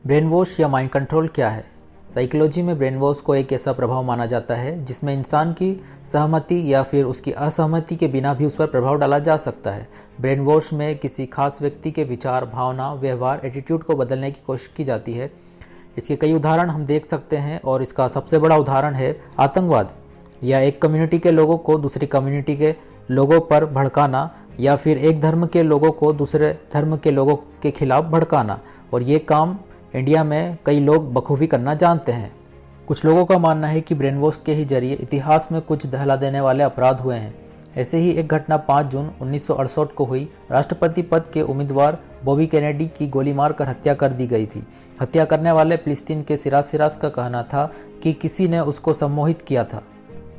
Brain wash या mind control क्या है? साइकोलॉजी में ब्रेन वॉश को एक ऐसा प्रभाव माना जाता है जिसमें इंसान की सहमति या फिर उसकी असहमति के बिना भी उस पर प्रभाव डाला जा सकता है। ब्रेन वॉश में किसी खास व्यक्ति के विचार, भावना, व्यवहार, एटीट्यूड को बदलने की कोशिश की जाती है। इसके कई उदाहरण हम देख सकते हैं और इसका सबसे बड़ा उदाहरण है आतंकवाद, या एक कम्युनिटी के लोगों को दूसरी कम्युनिटी के लोगों पर भड़काना, या फिर एक धर्म के लोगों को दूसरे धर्म के लोगों के खिलाफ भड़काना। और ये काम इंडिया में कई लोग बखूबी करना जानते हैं। कुछ लोगों का मानना है कि ब्रेन वॉश के ही जरिए इतिहास में कुछ दहला देने वाले अपराध हुए हैं। ऐसे ही एक घटना 5 जून 1968 को हुई। राष्ट्रपति पद के उम्मीदवार बॉबी कैनेडी की गोली मारकर हत्या कर दी गई थी। हत्या करने वाले फिलिस्तीन के सिराज का कहना था कि किसी ने उसको सम्मोहित किया था।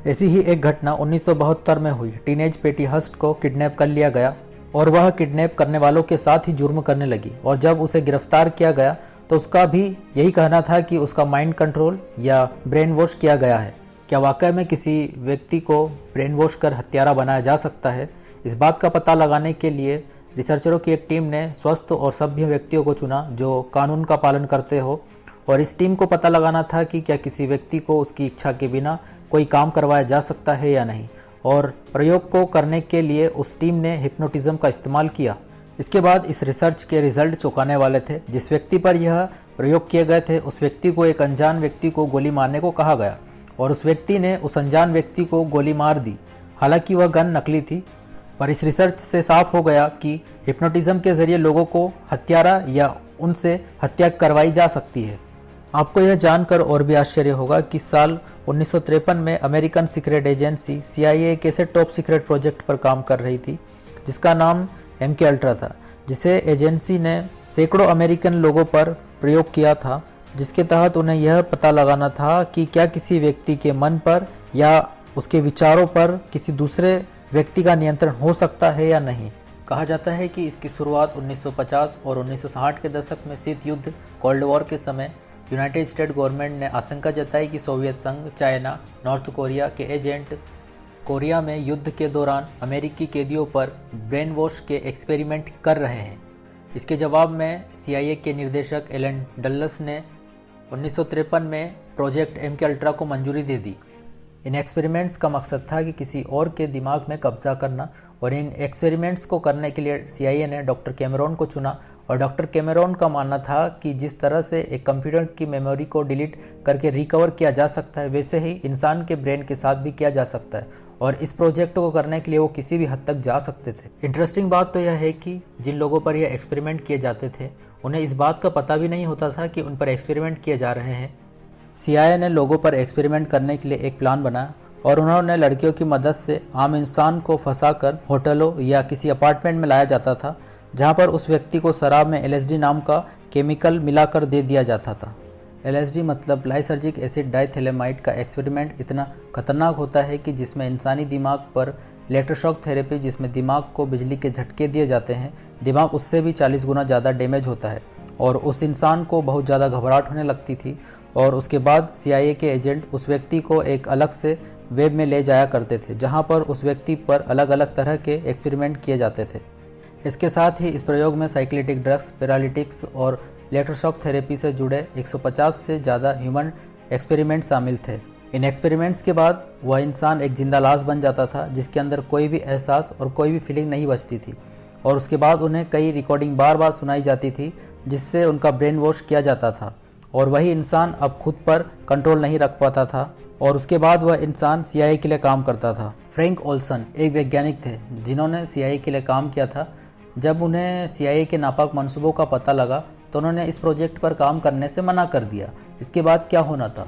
ऐसी ही एक घटना 1972 में हुई। टीनेज पेटी हस्ट को किडनैप कर लिया गया और वह किडनैप करने वालों के साथ ही जुर्म करने लगी, और जब उसे गिरफ्तार किया गया तो उसका भी यही कहना था कि उसका माइंड कंट्रोल या ब्रेन वॉश किया गया है। क्या वाकई में किसी व्यक्ति को ब्रेन वॉश कर हत्यारा बनाया जा सकता है? इस बात का पता लगाने के लिए रिसर्चरों की एक टीम ने स्वस्थ और सभ्य व्यक्तियों को चुना जो कानून का पालन करते हो, और इस टीम को पता लगाना था कि क्या किसी व्यक्ति को उसकी इच्छा के बिना कोई काम करवाया जा सकता है या नहीं। और प्रयोग को करने के लिए उस टीम ने हिप्नोटिज्म का इस्तेमाल किया। इसके बाद इस रिसर्च के रिजल्ट चौंकाने वाले थे। जिस व्यक्ति पर यह प्रयोग किए गए थे उस व्यक्ति को एक अनजान व्यक्ति को गोली मारने को कहा गया, और उस व्यक्ति ने उस अनजान व्यक्ति को गोली मार दी। हालांकि वह गन नकली थी, पर इस रिसर्च से साफ हो गया कि हिप्नोटिज्म के जरिए लोगों को हत्यारा या उनसे हत्या करवाई जा सकती है। आपको यह जानकर और भी आश्चर्य होगा कि साल 1953 में अमेरिकन सीक्रेट एजेंसी CIA एक ऐसे टॉप सीक्रेट प्रोजेक्ट पर काम कर रही थी जिसका नाम MK अल्ट्रा था, जिसे एजेंसी ने सैकड़ों अमेरिकन लोगों पर प्रयोग किया था, जिसके तहत उन्हें यह पता लगाना था कि क्या किसी व्यक्ति के मन पर या उसके विचारों पर किसी दूसरे व्यक्ति का नियंत्रण हो सकता है या नहीं। कहा जाता है कि इसकी शुरुआत 1950 और 1960 के दशक में शीत युद्ध कोल्ड वॉर के समय यूनाइटेड स्टेट गवर्नमेंट ने आशंका जताई कि सोवियत संघ, चाइना, नॉर्थ कोरिया के एजेंट कोरिया में युद्ध के दौरान अमेरिकी कैदियों पर ब्रेन वॉश के एक्सपेरिमेंट कर रहे हैं। इसके जवाब में CIA के निर्देशक एलन डल्लस ने 1953 में प्रोजेक्ट MK अल्ट्रा को मंजूरी दे दी। इन एक्सपेरिमेंट्स का मकसद था कि किसी और के दिमाग में कब्जा करना, और इन एक्सपेरिमेंट्स को करने के लिए CIA ने डॉक्टर कैमरॉन को चुना। और डॉक्टर कैमरॉन का मानना था कि जिस तरह से एक कंप्यूटर की मेमोरी को डिलीट करके रिकवर किया जा सकता है, वैसे ही इंसान के ब्रेन के साथ भी किया जा सकता है, और इस प्रोजेक्ट को करने के लिए वो किसी भी हद तक जा सकते थे। इंटरेस्टिंग बात तो यह है कि जिन लोगों पर यह एक्सपेरिमेंट किए जाते थे उन्हें इस बात का पता भी नहीं होता था कि उन पर एक्सपेरिमेंट किए जा रहे हैं। CIA ने लोगों पर एक्सपेरिमेंट करने के लिए एक प्लान बनाया, और उन्होंने लड़कियों की मदद से आम इंसान को फंसाकर होटलों या किसी अपार्टमेंट में लाया जाता था, जहां पर उस व्यक्ति को शराब में LSD नाम का केमिकल मिलाकर दे दिया जाता था। LSD मतलब लाइसर्जिक एसिड डाइथैलेमाइड का एक्सपेरिमेंट इतना खतरनाक होता है कि जिसमें इंसानी दिमाग पर इलेक्ट्रोशॉक थेरेपी, जिसमें दिमाग को बिजली के झटके दिए जाते हैं, दिमाग उससे भी 40 गुना ज़्यादा डैमेज होता है, और उस इंसान को बहुत ज़्यादा घबराहट होने लगती थी। और उसके बाद CIA के एजेंट उस व्यक्ति को एक अलग से वेब में ले जाया करते थे, जहाँ पर उस व्यक्ति पर अलग अलग तरह के एक्सपेरिमेंट किए जाते थे। इसके साथ ही इस प्रयोग में साइक्लिटिक ड्रग्स, पैरालिटिक्स और इलेक्ट्रोशॉक थेरेपी से जुड़े 150 से ज़्यादा ह्यूमन एक्सपेरिमेंट शामिल थे। इन एक्सपेरिमेंट्स के बाद वह इंसान एक जिंदा लाश बन जाता था, जिसके अंदर कोई भी एहसास और कोई भी फीलिंग नहीं बचती थी, और उसके बाद उन्हें कई रिकॉर्डिंग बार बार सुनाई जाती थी जिससे उनका ब्रेन वॉश किया जाता था, और वही इंसान अब खुद पर कंट्रोल नहीं रख पाता था, और उसके बाद वह इंसान CIA के लिए काम करता था। फ्रैंक ओल्सन एक वैज्ञानिक थे जिन्होंने CIA के लिए काम किया था। जब उन्हें CIA के नापाक मंसूबों का पता लगा तो उन्होंने इस प्रोजेक्ट पर काम करने से मना कर दिया। इसके बाद क्या होना था?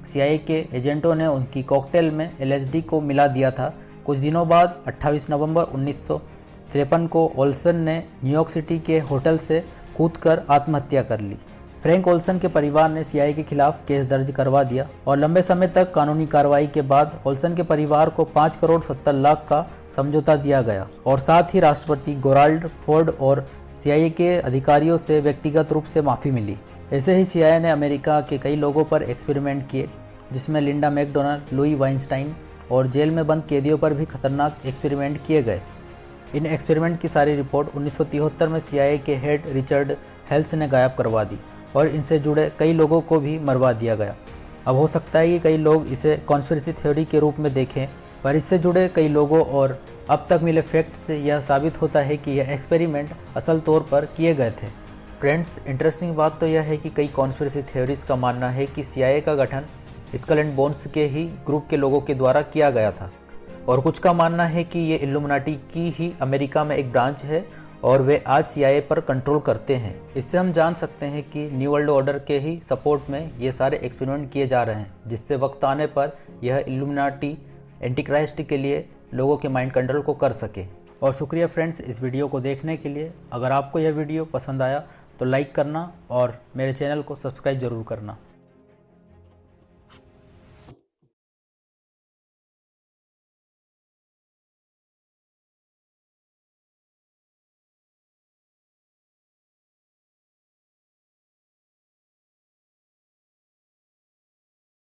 CIA के एजेंटों ने उनकी कॉकटेल में LSD को मिला दिया था। कुछ दिनों बाद 28 नवंबर 1953 को ओल्सन ने न्यूयॉर्क सिटी के होटल से कूदकर आत्महत्या कर ली। फ्रैंक ओल्सन के परिवार ने CIA के खिलाफ केस दर्ज करवा दिया, और लंबे समय तक कानूनी कार्रवाई के बाद ओल्सन के परिवार को 5 करोड़ 70 लाख का समझौता दिया गया, और साथ ही राष्ट्रपति गेराल्ड फोर्ड और CIA के अधिकारियों से व्यक्तिगत रूप से माफ़ी मिली। ऐसे ही CIA ने अमेरिका के कई लोगों पर एक्सपेरिमेंट किए, जिसमें लिंडा मैकडोनाल्ड, लुई वाइंस्टाइन और जेल में बंद कैदियों पर भी खतरनाक एक्सपेरिमेंट किए गए। इन एक्सपेरिमेंट की सारी रिपोर्ट 1973 में CIA के हेड रिचर्ड हेल्स ने गायब करवा दी, और इनसे जुड़े कई लोगों को भी मरवा दिया गया। अब हो सकता है कि कई लोग इसे कॉन्स्पिरेसी थ्योरी के रूप में देखें, पर इससे जुड़े कई लोगों और अब तक मिले फैक्ट से यह साबित होता है कि यह एक्सपेरिमेंट असल तौर पर किए गए थे। फ्रेंड्स, इंटरेस्टिंग बात तो यह है कि कई कॉन्स्पिरेसी थ्योरीज का मानना है कि CIA का गठन स्कल एंड बोन्स के ही ग्रुप के लोगों के द्वारा किया गया था, और कुछ का मानना है कि ये इल्यूमिनाटी की ही अमेरिका में एक ब्रांच है और वे आज CIA पर कंट्रोल करते हैं। इससे हम जान सकते हैं कि न्यू वर्ल्ड ऑर्डर के ही सपोर्ट में ये सारे एक्सपेरिमेंट किए जा रहे हैं, जिससे वक्त आने पर यह इल्यूमिनाटी एंटीक्राइस्ट के लिए लोगों के माइंड कंट्रोल को कर सके। और शुक्रिया फ्रेंड्स इस वीडियो को देखने के लिए। अगर आपको यह वीडियो पसंद आया तो लाइक करना और मेरे चैनल को सब्सक्राइब ज़रूर करना।